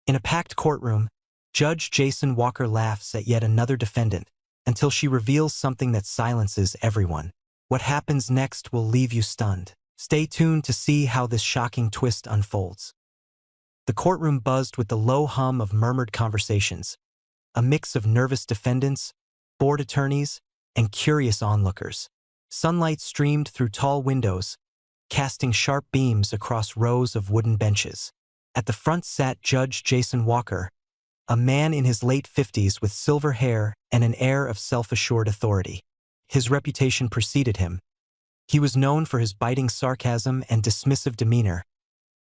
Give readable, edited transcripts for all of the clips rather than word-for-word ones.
In a packed courtroom, Judge Jason Walker laughs at yet another defendant until she reveals something that silences everyone. What happens next will leave you stunned. Stay tuned to see how this shocking twist unfolds. The courtroom buzzed with the low hum of murmured conversations, a mix of nervous defendants, bored attorneys, and curious onlookers. Sunlight streamed through tall windows, casting sharp beams across rows of wooden benches. At the front sat Judge Jason Walker, a man in his late 50s with silver hair and an air of self-assured authority. His reputation preceded him. He was known for his biting sarcasm and dismissive demeanor,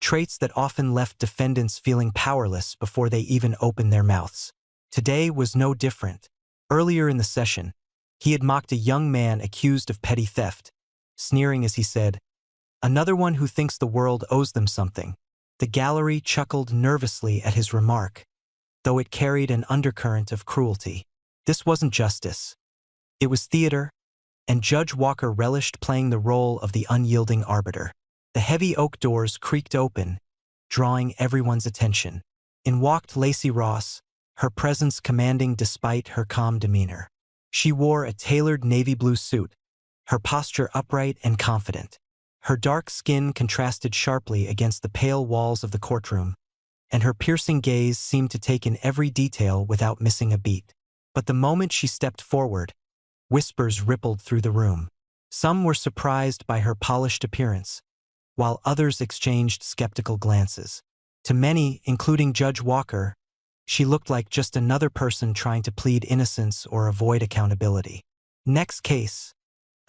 traits that often left defendants feeling powerless before they even opened their mouths. Today was no different. Earlier in the session, he had mocked a young man accused of petty theft, sneering as he said, "Another one who thinks the world owes them something." The gallery chuckled nervously at his remark, though it carried an undercurrent of cruelty. This wasn't justice. It was theater, and Judge Walker relished playing the role of the unyielding arbiter. The heavy oak doors creaked open, drawing everyone's attention. In walked Lacey Ross, her presence commanding despite her calm demeanor. She wore a tailored navy blue suit, her posture upright and confident. Her dark skin contrasted sharply against the pale walls of the courtroom, and her piercing gaze seemed to take in every detail without missing a beat. But the moment she stepped forward, whispers rippled through the room. Some were surprised by her polished appearance, while others exchanged skeptical glances. To many, including Judge Walker, she looked like just another person trying to plead innocence or avoid accountability. "Next case,"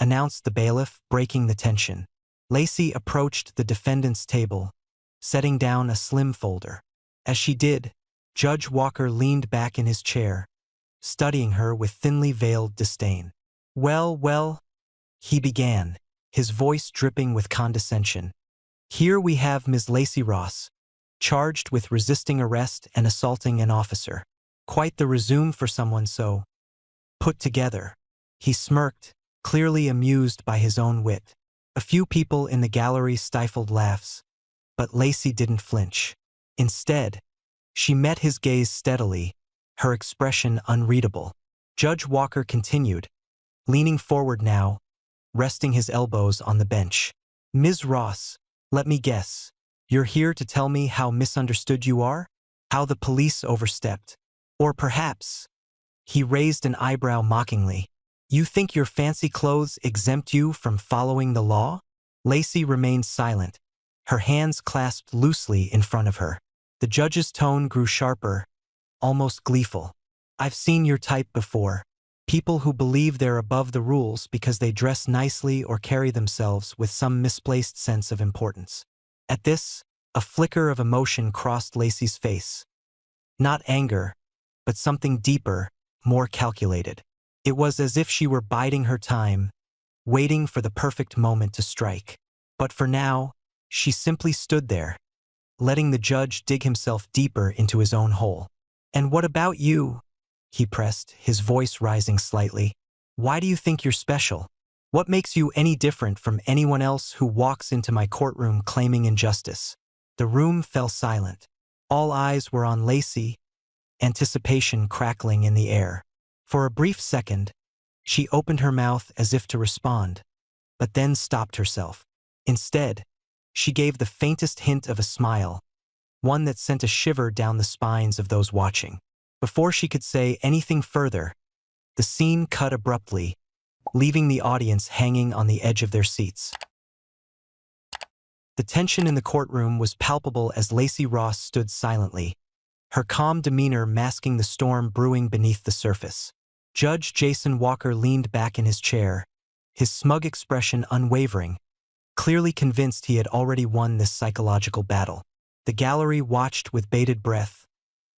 announced the bailiff, breaking the tension. Lacey approached the defendant's table, setting down a slim folder. As she did, Judge Walker leaned back in his chair, studying her with thinly veiled disdain. Well, he began, his voice dripping with condescension. "Here we have Ms. Lacey Ross, charged with resisting arrest and assaulting an officer. Quite the resume for someone so put together." He smirked, clearly amused by his own wit. A few people in the gallery stifled laughs, but Lacey didn't flinch. Instead, she met his gaze steadily, her expression unreadable. Judge Walker continued, leaning forward now, resting his elbows on the bench. "Ms. Ross, let me guess. You're here to tell me how misunderstood you are? How the police overstepped? Or perhaps," he raised an eyebrow mockingly, "you think your fancy clothes exempt you from following the law?" Lacey remained silent, her hands clasped loosely in front of her. The judge's tone grew sharper, almost gleeful. "I've seen your type before. People who believe they're above the rules because they dress nicely or carry themselves with some misplaced sense of importance." At this, a flicker of emotion crossed Lacey's face. Not anger, but something deeper, more calculated. It was as if she were biding her time, waiting for the perfect moment to strike. But for now, she simply stood there, letting the judge dig himself deeper into his own hole. "And what about you?" he pressed, his voice rising slightly. "Why do you think you're special? What makes you any different from anyone else who walks into my courtroom claiming injustice?" The room fell silent. All eyes were on Lacey, anticipation crackling in the air. For a brief second, she opened her mouth as if to respond, but then stopped herself. Instead, she gave the faintest hint of a smile, one that sent a shiver down the spines of those watching. Before she could say anything further, the scene cut abruptly, leaving the audience hanging on the edge of their seats. The tension in the courtroom was palpable as Lacey Ross stood silently, her calm demeanor masking the storm brewing beneath the surface. Judge Jason Walker leaned back in his chair, his smug expression unwavering, clearly convinced he had already won this psychological battle. The gallery watched with bated breath,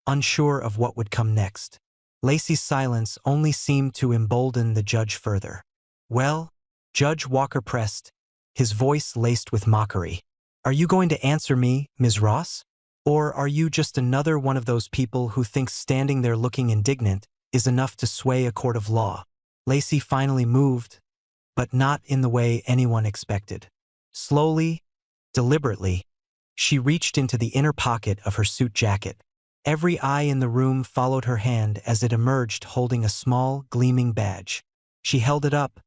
unsure of what would come next. Lacey's silence only seemed to embolden the judge further. "Well," Judge Walker pressed, his voice laced with mockery, "are you going to answer me, Ms. Ross? Or are you just another one of those people who thinks standing there looking indignant is enough to sway a court of law?" Lacey finally moved, but not in the way anyone expected. Slowly, deliberately, she reached into the inner pocket of her suit jacket, Every eye in the room followed her hand as it emerged holding a small, gleaming badge. She held it up,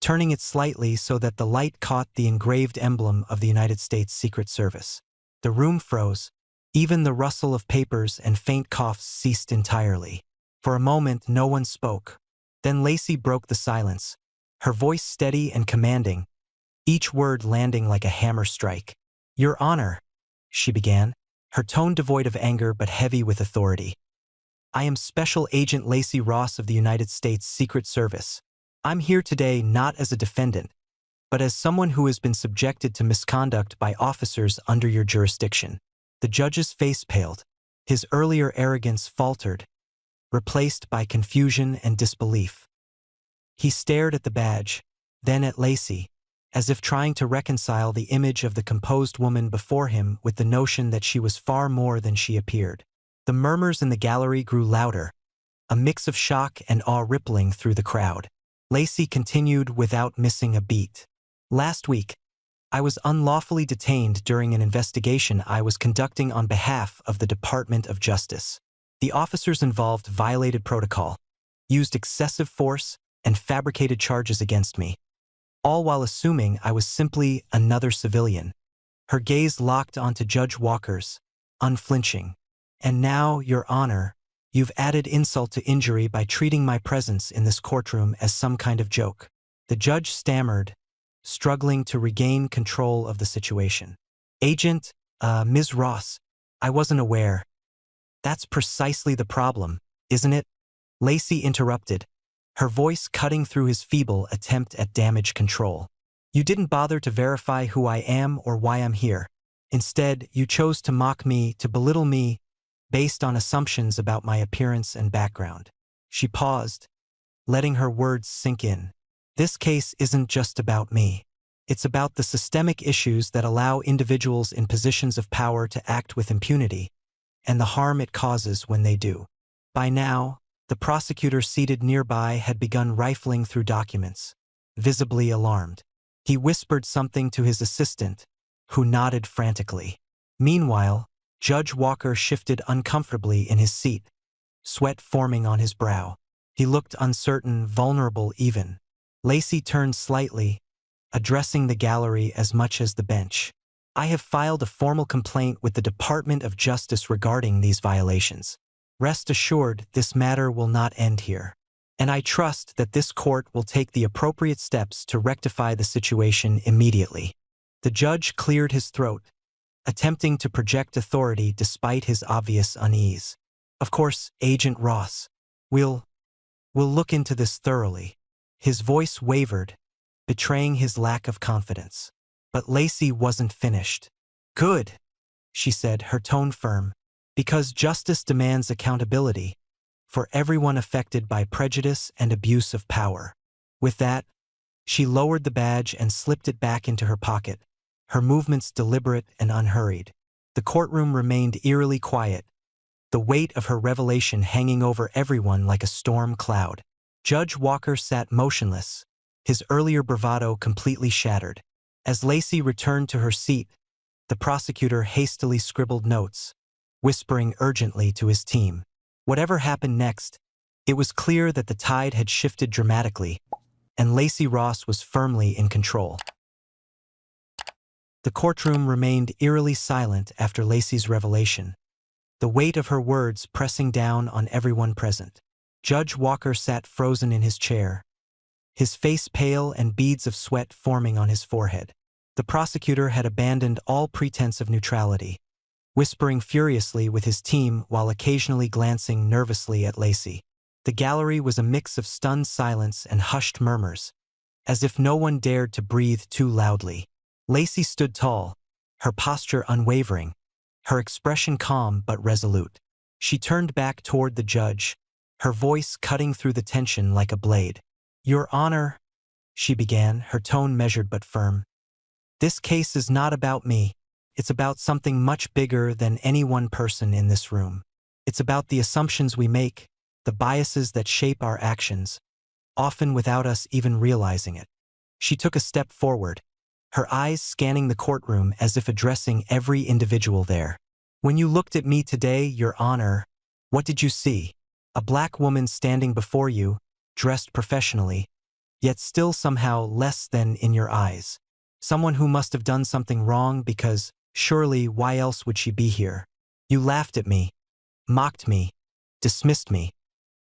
turning it slightly so that the light caught the engraved emblem of the United States Secret Service. The room froze. Even the rustle of papers and faint coughs ceased entirely. For a moment, no one spoke. Then Lacey broke the silence, her voice steady and commanding, each word landing like a hammer strike. "Your Honor," she began, her tone devoid of anger but heavy with authority. "I am Special Agent Lacey Ross of the United States Secret Service. I'm here today not as a defendant, but as someone who has been subjected to misconduct by officers under your jurisdiction." The judge's face paled. His earlier arrogance faltered, replaced by confusion and disbelief. He stared at the badge, then at Lacey, as if trying to reconcile the image of the composed woman before him with the notion that she was far more than she appeared. The murmurs in the gallery grew louder, a mix of shock and awe rippling through the crowd. Lacey continued without missing a beat. "Last week, I was unlawfully detained during an investigation I was conducting on behalf of the Department of Justice. The officers involved violated protocol, used excessive force, and fabricated charges against me, all while assuming I was simply another civilian." Her gaze locked onto Judge Walker's, unflinching. "And now, Your Honor, you've added insult to injury by treating my presence in this courtroom as some kind of joke." The judge stammered, struggling to regain control of the situation. "Agent, Ms. Ross, I wasn't aware." "That's precisely the problem, isn't it?" Lacey interrupted, her voice cutting through his feeble attempt at damage control. "You didn't bother to verify who I am or why I'm here. Instead, you chose to mock me, to belittle me, based on assumptions about my appearance and background." She paused, letting her words sink in. "This case isn't just about me. It's about the systemic issues that allow individuals in positions of power to act with impunity, and the harm it causes when they do." By now, the prosecutor seated nearby had begun rifling through documents, visibly alarmed. He whispered something to his assistant, who nodded frantically. Meanwhile, Judge Walker shifted uncomfortably in his seat, sweat forming on his brow. He looked uncertain, vulnerable even. Lacey turned slightly, addressing the gallery as much as the bench. "I have filed a formal complaint with the Department of Justice regarding these violations. Rest assured, this matter will not end here. And I trust that this court will take the appropriate steps to rectify the situation immediately." The judge cleared his throat, attempting to project authority despite his obvious unease. "Of course, Agent Ross. We'll look into this thoroughly." His voice wavered, betraying his lack of confidence. But Lacey wasn't finished. "Good," she said, her tone firm, "because justice demands accountability for everyone affected by prejudice and abuse of power." With that, she lowered the badge and slipped it back into her pocket, her movements deliberate and unhurried. The courtroom remained eerily quiet, the weight of her revelation hanging over everyone like a storm cloud. Judge Walker sat motionless, his earlier bravado completely shattered. As Lacey returned to her seat, the prosecutor hastily scribbled notes, whispering urgently to his team. Whatever happened next, it was clear that the tide had shifted dramatically, and Lacey Ross was firmly in control. The courtroom remained eerily silent after Lacey's revelation, the weight of her words pressing down on everyone present. Judge Walker sat frozen in his chair, his face pale and beads of sweat forming on his forehead. The prosecutor had abandoned all pretense of neutrality, whispering furiously with his team while occasionally glancing nervously at Lacey. The gallery was a mix of stunned silence and hushed murmurs, as if no one dared to breathe too loudly. Lacey stood tall, her posture unwavering, her expression calm but resolute. She turned back toward the judge, her voice cutting through the tension like a blade. "Your Honor," she began, her tone measured but firm, "this case is not about me. It's about something much bigger than any one person in this room. It's about the assumptions we make, the biases that shape our actions, often without us even realizing it." She took a step forward, her eyes scanning the courtroom as if addressing every individual there. When you looked at me today, Your Honor, what did you see? A black woman standing before you, dressed professionally, yet still somehow less than in your eyes. Someone who must have done something wrong because, surely, why else would she be here? You laughed at me, mocked me, dismissed me,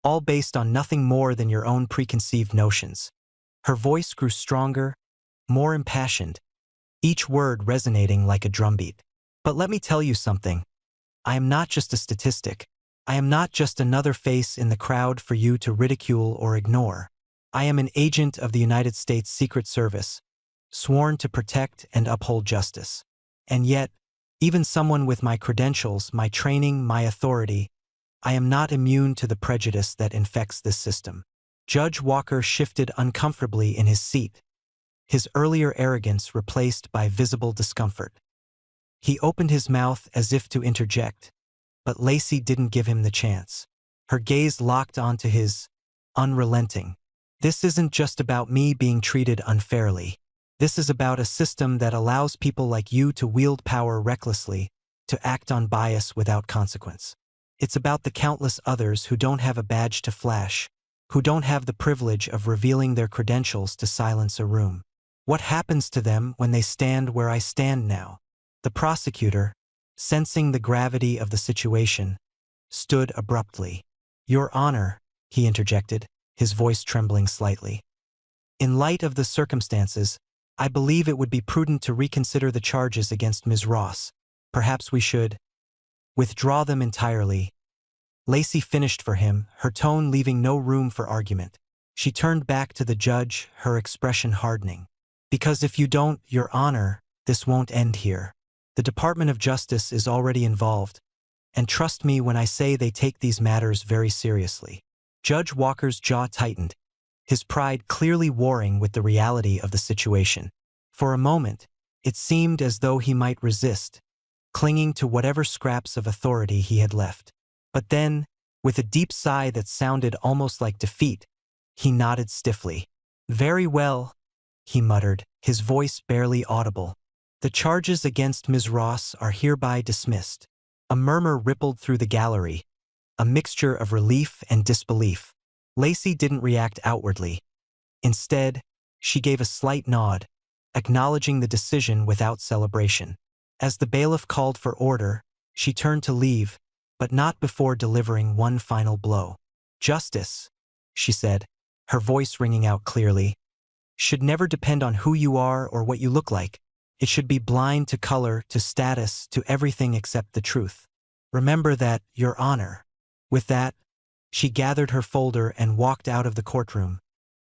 all based on nothing more than your own preconceived notions. Her voice grew stronger, more impassioned, each word resonating like a drumbeat. But let me tell you something. I am not just a statistic. I am not just another face in the crowd for you to ridicule or ignore. I am an agent of the United States Secret Service, sworn to protect and uphold justice. And yet, even someone with my credentials, my training, my authority, I am not immune to the prejudice that infects this system. Judge Walker shifted uncomfortably in his seat, his earlier arrogance replaced by visible discomfort. He opened his mouth as if to interject, but Lacey didn't give him the chance. Her gaze locked onto his, unrelenting. This isn't just about me being treated unfairly. This is about a system that allows people like you to wield power recklessly, to act on bias without consequence. It's about the countless others who don't have a badge to flash, who don't have the privilege of revealing their credentials to silence a room. What happens to them when they stand where I stand now? The prosecutor, sensing the gravity of the situation, stood abruptly. Your Honor, he interjected, his voice trembling slightly. In light of the circumstances, I believe it would be prudent to reconsider the charges against Ms. Ross. Perhaps we should withdraw them entirely. Lacey finished for him, her tone leaving no room for argument. She turned back to the judge, her expression hardening. Because if you don't, Your Honor, this won't end here. The Department of Justice is already involved, and trust me when I say they take these matters very seriously. Judge Walker's jaw tightened, his pride clearly warring with the reality of the situation. For a moment, it seemed as though he might resist, clinging to whatever scraps of authority he had left. But then, with a deep sigh that sounded almost like defeat, he nodded stiffly. Very well, he muttered, his voice barely audible. The charges against Ms. Ross are hereby dismissed. A murmur rippled through the gallery, a mixture of relief and disbelief. Lacey didn't react outwardly. Instead, she gave a slight nod, acknowledging the decision without celebration. As the bailiff called for order, she turned to leave, but not before delivering one final blow. Justice, she said, her voice ringing out clearly, should never depend on who you are or what you look like. It should be blind to color, to status, to everything except the truth. Remember that, Your Honor. With that, she gathered her folder and walked out of the courtroom,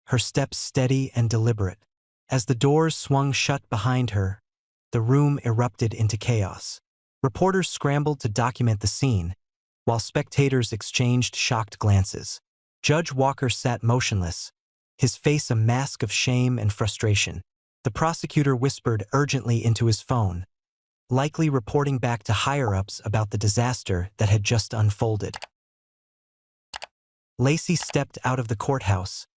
her steps steady and deliberate. As the doors swung shut behind her, the room erupted into chaos. Reporters scrambled to document the scene, while spectators exchanged shocked glances. Judge Walker sat motionless, his face a mask of shame and frustration. The prosecutor whispered urgently into his phone, likely reporting back to higher-ups about the disaster that had just unfolded. Lacey stepped out of the courthouse,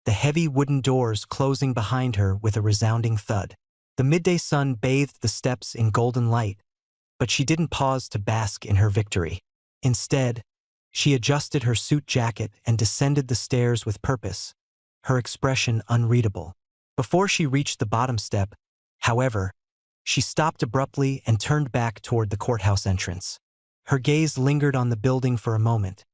the heavy wooden doors closing behind her with a resounding thud. The midday sun bathed the steps in golden light, but she didn't pause to bask in her victory. Instead, she adjusted her suit jacket and descended the stairs with purpose, her expression unreadable. Before she reached the bottom step, however, she stopped abruptly and turned back toward the courthouse entrance. Her gaze lingered on the building for a moment,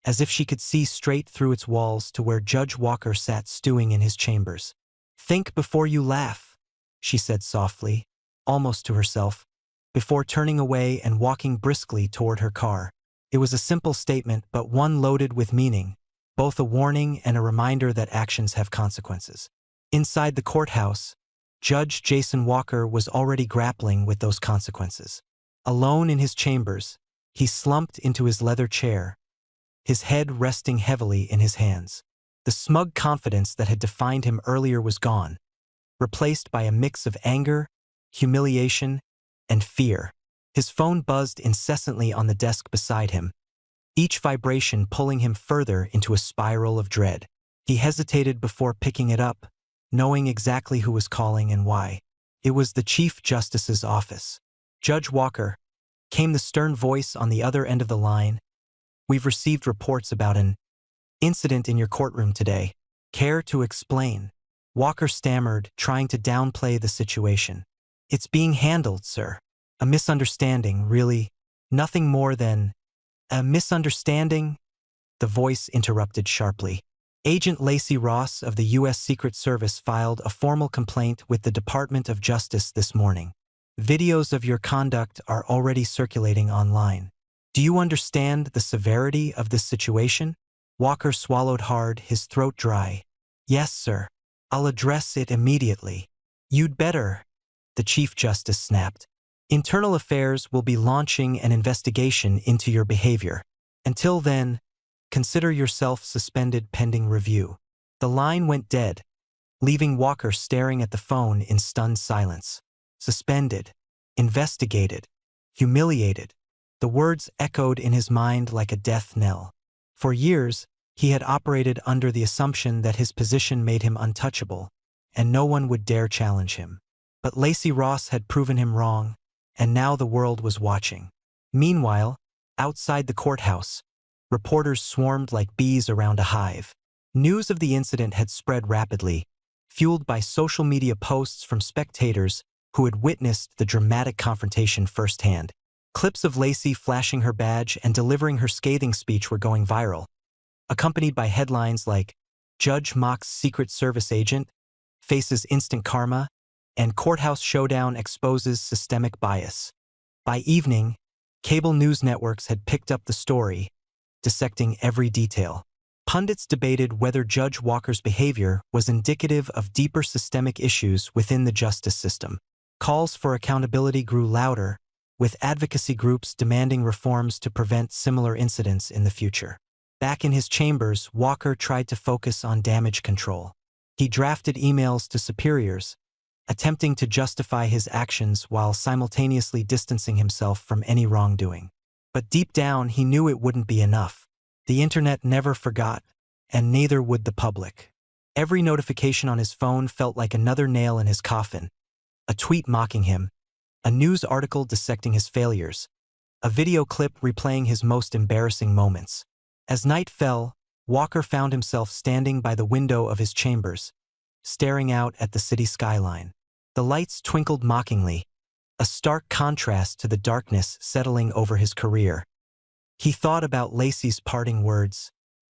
as if she could see straight through its walls to where Judge Walker sat stewing in his chambers. Think before you laugh, she said softly, almost to herself, before turning away and walking briskly toward her car. It was a simple statement, but one loaded with meaning, both a warning and a reminder that actions have consequences. Inside the courthouse, Judge Jason Walker was already grappling with those consequences. Alone in his chambers, he slumped into his leather chair, his head resting heavily in his hands. The smug confidence that had defined him earlier was gone, replaced by a mix of anger, humiliation, and fear. His phone buzzed incessantly on the desk beside him, each vibration pulling him further into a spiral of dread. He hesitated before picking it up, knowing exactly who was calling and why. It was the Chief Justice's office. Judge Walker, came the stern voice on the other end of the line. "We've received reports about an incident in your courtroom today. Care to explain?" Walker stammered, trying to downplay the situation. "It's being handled, sir. A misunderstanding, really. Nothing more than a misunderstanding," the voice interrupted sharply. "Agent Lacey Ross of the U.S. Secret Service filed a formal complaint with the Department of Justice this morning. Videos of your conduct are already circulating online. Do you understand the severity of this situation?" Walker swallowed hard, his throat dry. "Yes, sir. I'll address it immediately." "You'd better," the Chief Justice snapped. "Internal Affairs will be launching an investigation into your behavior. Until then, consider yourself suspended pending review." The line went dead, leaving Walker staring at the phone in stunned silence. Suspended, investigated, humiliated. The words echoed in his mind like a death knell. For years, he had operated under the assumption that his position made him untouchable, and no one would dare challenge him. But Lacey Ross had proven him wrong, and now the world was watching. Meanwhile, outside the courthouse, reporters swarmed like bees around a hive. News of the incident had spread rapidly, fueled by social media posts from spectators who had witnessed the dramatic confrontation firsthand. Clips of Lacey flashing her badge and delivering her scathing speech were going viral, accompanied by headlines like "Judge Mocks Secret Service Agent Faces Instant Karma" and "Courthouse Showdown Exposes Systemic Bias." By evening, cable news networks had picked up the story, dissecting every detail. Pundits debated whether Judge Walker's behavior was indicative of deeper systemic issues within the justice system. Calls for accountability grew louder, with advocacy groups demanding reforms to prevent similar incidents in the future. Back in his chambers, Walker tried to focus on damage control. He drafted emails to superiors, attempting to justify his actions while simultaneously distancing himself from any wrongdoing. But deep down, he knew it wouldn't be enough. The internet never forgot, and neither would the public. Every notification on his phone felt like another nail in his coffin. A tweet mocking him, a news article dissecting his failures, a video clip replaying his most embarrassing moments. As night fell, Walker found himself standing by the window of his chambers, staring out at the city skyline. The lights twinkled mockingly, a stark contrast to the darkness settling over his career. He thought about Lacey's parting words,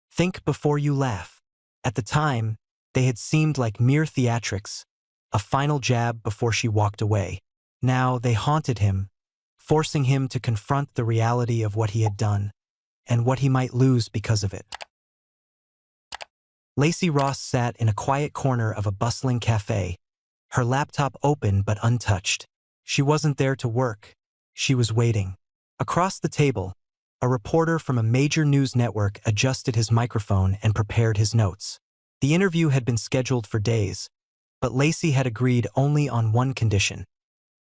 "Think before you laugh." At the time, they had seemed like mere theatrics, a final jab before she walked away. Now they haunted him, forcing him to confront the reality of what he had done, and what he might lose because of it. Lacey Ross sat in a quiet corner of a bustling cafe, her laptop open but untouched. She wasn't there to work. She was waiting. Across the table, a reporter from a major news network adjusted his microphone and prepared his notes. The interview had been scheduled for days, but Lacey had agreed only on one condition.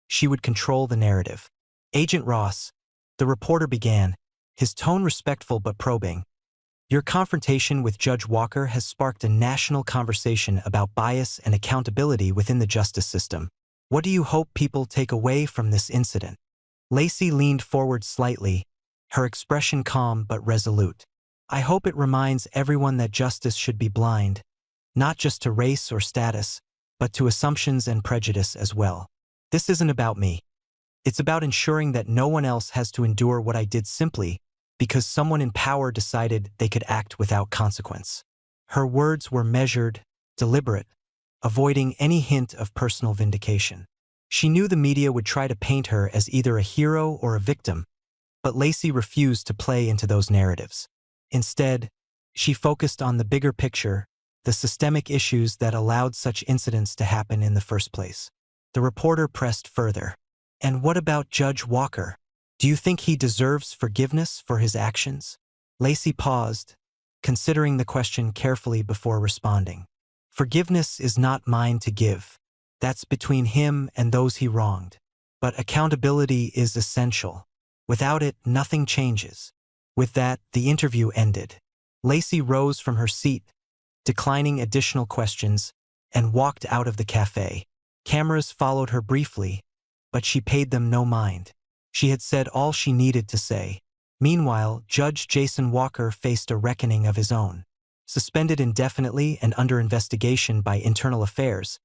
She would control the narrative. "Agent Ross," the reporter began, his tone respectful but probing, "your confrontation with Judge Walker has sparked a national conversation about bias and accountability within the justice system. What do you hope people take away from this incident?" Lacey leaned forward slightly, her expression calm but resolute. "I hope it reminds everyone that justice should be blind, not just to race or status, but to assumptions and prejudice as well. This isn't about me. It's about ensuring that no one else has to endure what I did simply because someone in power decided they could act without consequence." Her words were measured, deliberate, avoiding any hint of personal vindication. She knew the media would try to paint her as either a hero or a victim, but Lacey refused to play into those narratives. Instead, she focused on the bigger picture, the systemic issues that allowed such incidents to happen in the first place. The reporter pressed further. "And what about Judge Walker? Do you think he deserves forgiveness for his actions?" Lacey paused, considering the question carefully before responding. "Forgiveness is not mine to give. That's between him and those he wronged. But accountability is essential. Without it, nothing changes." With that, the interview ended. Lacey rose from her seat, declining additional questions, and walked out of the cafe. Cameras followed her briefly, but she paid them no mind. She had said all she needed to say. Meanwhile, Judge Jason Walker faced a reckoning of his own. Suspended indefinitely and under investigation by Internal Affairs,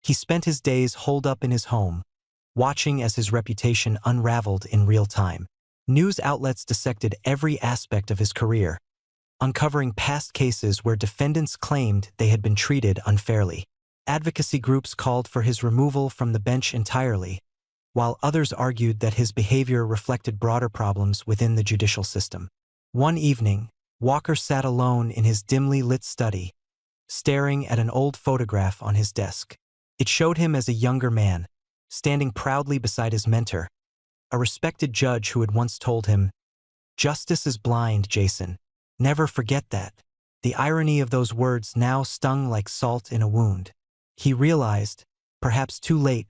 he spent his days holed up in his home, watching as his reputation unraveled in real time. News outlets dissected every aspect of his career, uncovering past cases where defendants claimed they had been treated unfairly. Advocacy groups called for his removal from the bench entirely, while others argued that his behavior reflected broader problems within the judicial system. One evening, Walker sat alone in his dimly lit study, staring at an old photograph on his desk. It showed him as a younger man, standing proudly beside his mentor, a respected judge who had once told him, "Justice is blind, Jason. Never forget that." The irony of those words now stung like salt in a wound. He realized, perhaps too late,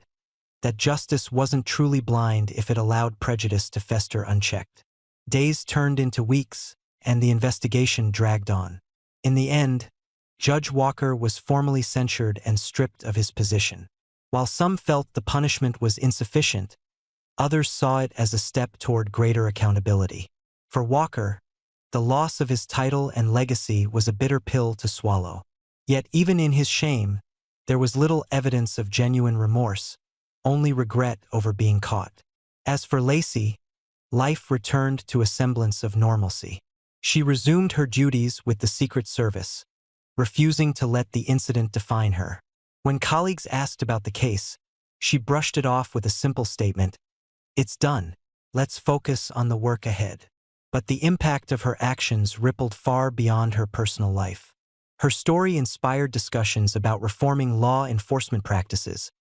that justice wasn't truly blind if it allowed prejudice to fester unchecked. Days turned into weeks, and the investigation dragged on. In the end, Judge Walker was formally censured and stripped of his position. While some felt the punishment was insufficient, others saw it as a step toward greater accountability. For Walker, the loss of his title and legacy was a bitter pill to swallow. Yet even in his shame, there was little evidence of genuine remorse, only regret over being caught. As for Lacey, life returned to a semblance of normalcy. She resumed her duties with the Secret Service, refusing to let the incident define her. When colleagues asked about the case, she brushed it off with a simple statement, "It's done. Let's focus on the work ahead." But the impact of her actions rippled far beyond her personal life. Her story inspired discussions about reforming law enforcement practices,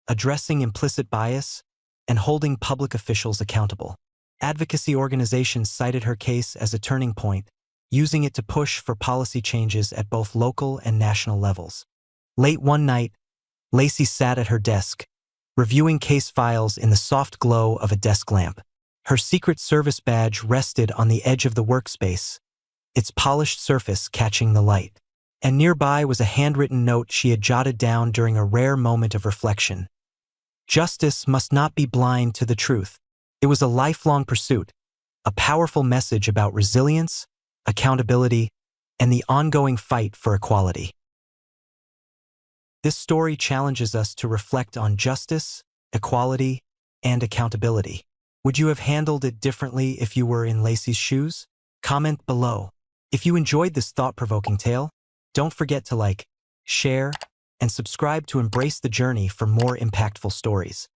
addressing implicit bias, and holding public officials accountable. Advocacy organizations cited her case as a turning point, using it to push for policy changes at both local and national levels. Late one night, Lacey sat at her desk, reviewing case files in the soft glow of a desk lamp. Her Secret Service badge rested on the edge of the workspace, its polished surface catching the light. And nearby was a handwritten note she had jotted down during a rare moment of reflection. Justice must not be blind to the truth. It was a lifelong pursuit, a powerful message about resilience, accountability, and the ongoing fight for equality. This story challenges us to reflect on justice, equality, and accountability. Would you have handled it differently if you were in Lacey's shoes? Comment below. If you enjoyed this thought-provoking tale, don't forget to like, share, and subscribe to embrace the journey for more impactful stories.